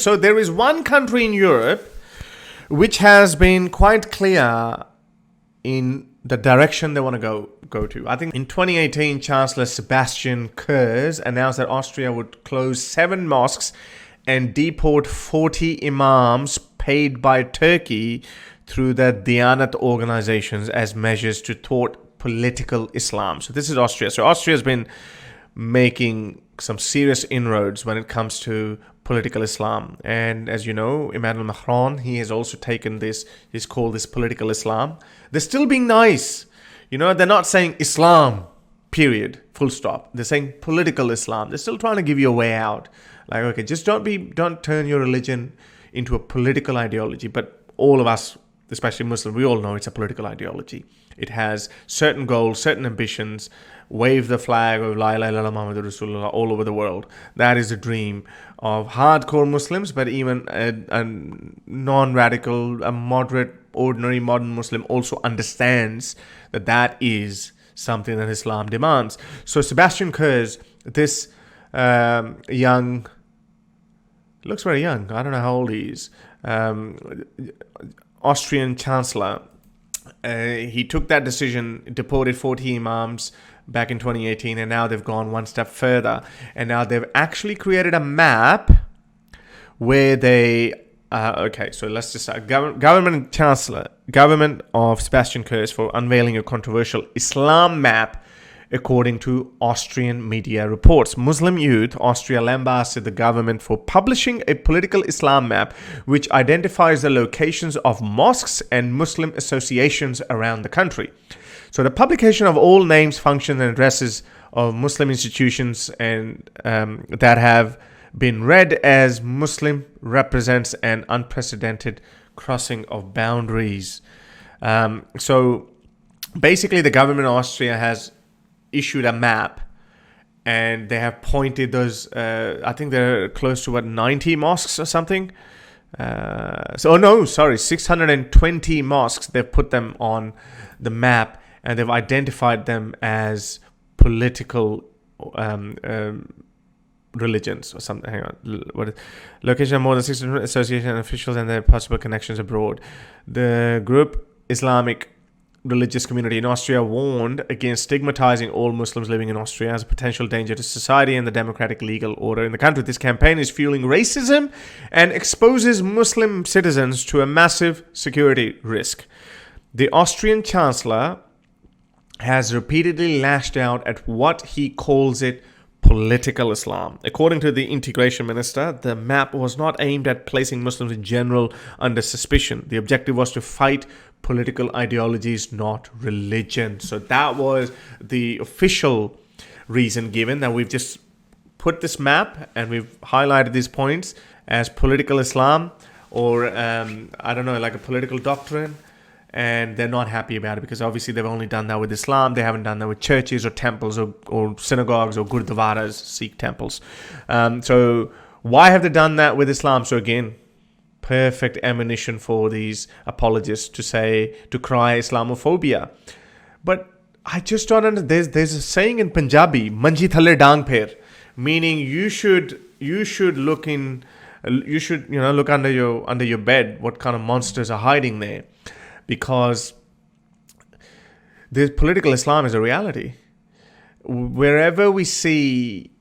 So there is one country in Europe which has been quite clear in the direction they want to go to. I think in 2018, Chancellor Sebastian Kurz announced that Austria would close 7 mosques and deport 40 imams paid by Turkey through the Diyanat organizations as measures to thwart political Islam. So this is Austria. So Austria has been making some serious inroads when it comes to political Islam. And as you know, Emmanuel Macron, he has also taken this, he's called this political Islam. They're still being nice. They're not saying Islam, period, full stop. They're saying political Islam. They're still trying to give you a way out. Like, okay, just don't turn your religion into a political ideology. But all of us, especially Muslims, we all know it's a political ideology. It has certain goals, certain ambitions. Wave the flag of La ilaha illallah Muhammadur Rasulullah all over the world. That is a dream of hardcore Muslims, but even a non-radical, a moderate, ordinary modern Muslim also understands that that is something that Islam demands. So Sebastian Kurz, this young, looks very young, I don't know how old he is, Austrian Chancellor, he took that decision, deported 40 imams back in 2018, and now they've gone one step further, and now they've actually created a map where they so let's just start. Government of Sebastian Kurz for unveiling a controversial Islam map, according to Austrian media reports. Muslim Youth Austria lambasted the government for publishing a political Islam map which identifies the locations of mosques and Muslim associations around the country. So the publication of all names, functions, and addresses of Muslim institutions and that have been read as Muslim represents an unprecedented crossing of boundaries. So basically the government of Austria has issued a map, and they have pointed those, I think they're close to 90 mosques or something. 620 mosques. They've put them on the map, and they've identified them as political religions or something. Hang on. Location of more than 600 association and officials and their possible connections abroad. The group Islamic religious community in Austria warned against stigmatizing all Muslims living in Austria as a potential danger to society and the democratic legal order in the country. This campaign is fueling racism and exposes Muslim citizens to a massive security risk. The Austrian Chancellor has repeatedly lashed out at what he calls it political Islam. According to the integration minister, the map was not aimed at placing Muslims in general under suspicion. The objective was to fight political ideologies, not religion. So that was the official reason given, that we've just put this map and we've highlighted these points as political Islam, or like a political doctrine. And they're not happy about it because obviously they've only done that with Islam. They haven't done that with churches or temples or synagogues or gurdwaras, Sikh temples. So why have they done that with Islam? So again, perfect ammunition for these apologists to cry Islamophobia. But I just don't understand. There's a saying in Punjabi, "Manji thale dang pher," meaning you should look under your bed what kind of monsters are hiding there. Because the political Islam is a reality. Wherever we see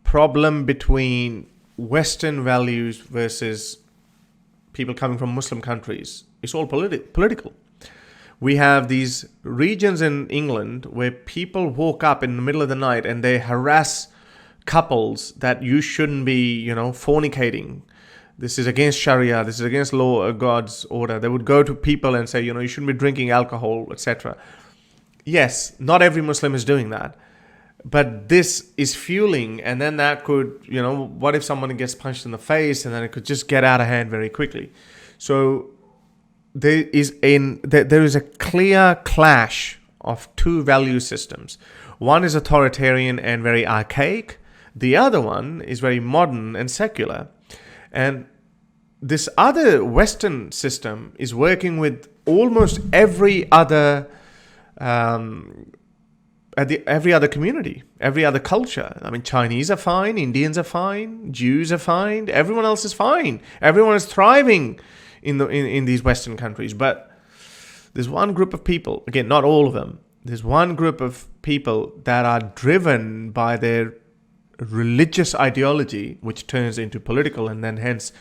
problem between Western values versus people coming from Muslim countries, it's all political. We have these regions in England where people walk up in the middle of the night and they harass couples that you shouldn't be, fornicating. This is against Sharia. This is against law, God's order. They would go to people and say, you shouldn't be drinking alcohol, etc. Yes, not every Muslim is doing that. But this is fueling, and then that could, what if someone gets punched in the face, and then it could just get out of hand very quickly. So there is a clear clash of two value systems. One is authoritarian and very archaic. The other one is very modern and secular. And this other Western system is working with almost every other every other community, every other culture. I mean, Chinese are fine, Indians are fine, Jews are fine, everyone else is fine. Everyone is thriving in these Western countries. But there's one group of people, again, not all of them, there's one group of people that are driven by their religious ideology, which turns into political, and then hence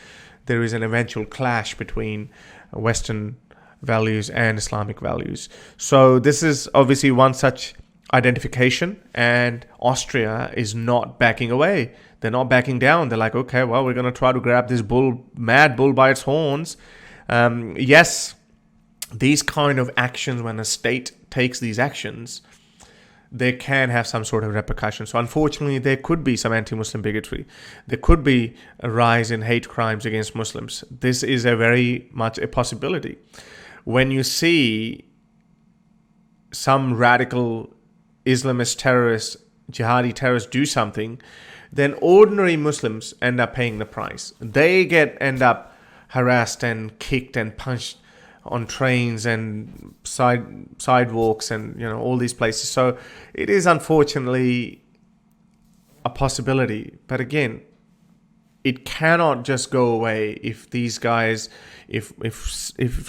there is an eventual clash between Western values and Islamic values. So this is obviously one such identification, and Austria is not backing away. They're not backing down. They're like, okay, well, we're going to try to grab this mad bull by its horns. Yes, these kind of actions, when a state takes these actions, they can have some sort of repercussion. So unfortunately, there could be some anti-Muslim bigotry. There could be a rise in hate crimes against Muslims. This is a very much a possibility. When you see some radical Islamist terrorists, jihadi terrorists do something, then ordinary Muslims end up paying the price. They end up harassed and kicked and punched on trains and sidewalks and all these places. So it is unfortunately a possibility. But again, it cannot just go away if these guys, if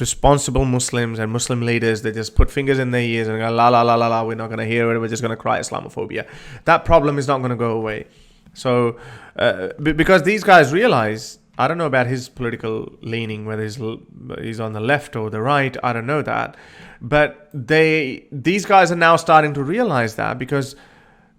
responsible Muslims and Muslim leaders, they just put fingers in their ears and go, la, la, la, la, la, we're not going to hear it, we're just going to cry Islamophobia. That problem is not going to go away. So, because these guys realize, I don't know about his political leaning, whether he's on the left or the right, I don't know that. But these guys are now starting to realize that, because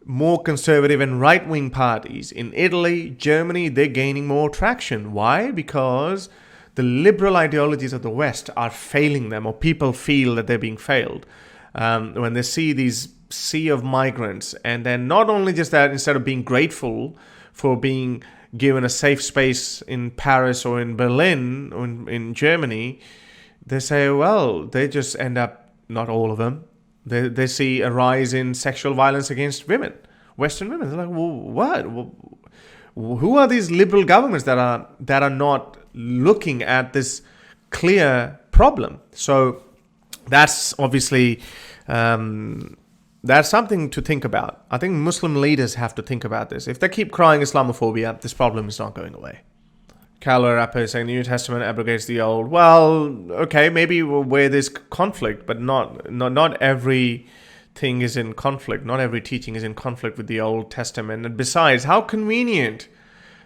more conservative and right-wing parties in Italy, Germany, they're gaining more traction. Why? Because the liberal ideologies of the West are failing them, or people feel that they're being failed. When they see these sea of migrants, and then not only just that, instead of being grateful for being given a safe space in Paris or in Berlin or in Germany, they say, well, they just end up, not all of them, they see a rise in sexual violence against women, Western women. They're like, well, what? Who are these liberal governments that are not looking at this clear problem? So that's obviously that's something to think about. I think Muslim leaders have to think about this. If they keep crying Islamophobia, this problem is not going away. Calor Rapper is saying the New Testament abrogates the Old. Well, okay, maybe where there's conflict, but not every thing is in conflict. Not every teaching is in conflict with the Old Testament. And besides, how convenient.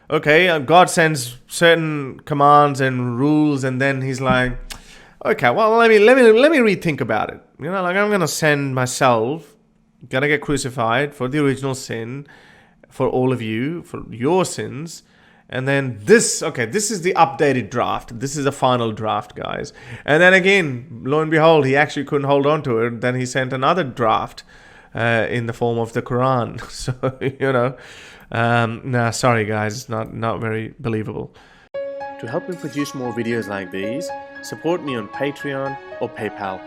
Okay, God sends certain commands and rules, and then he's like, okay, well, let me rethink about it. Like, I'm going to send myself, going to get crucified for the original sin, for all of you, for your sins. And then this is the updated draft. This is the final draft, guys. And then again, lo and behold, he actually couldn't hold on to it. Then he sent another draft in the form of the Quran. So, nah, sorry, guys. It's not very believable. To help me produce more videos like these, support me on Patreon or PayPal.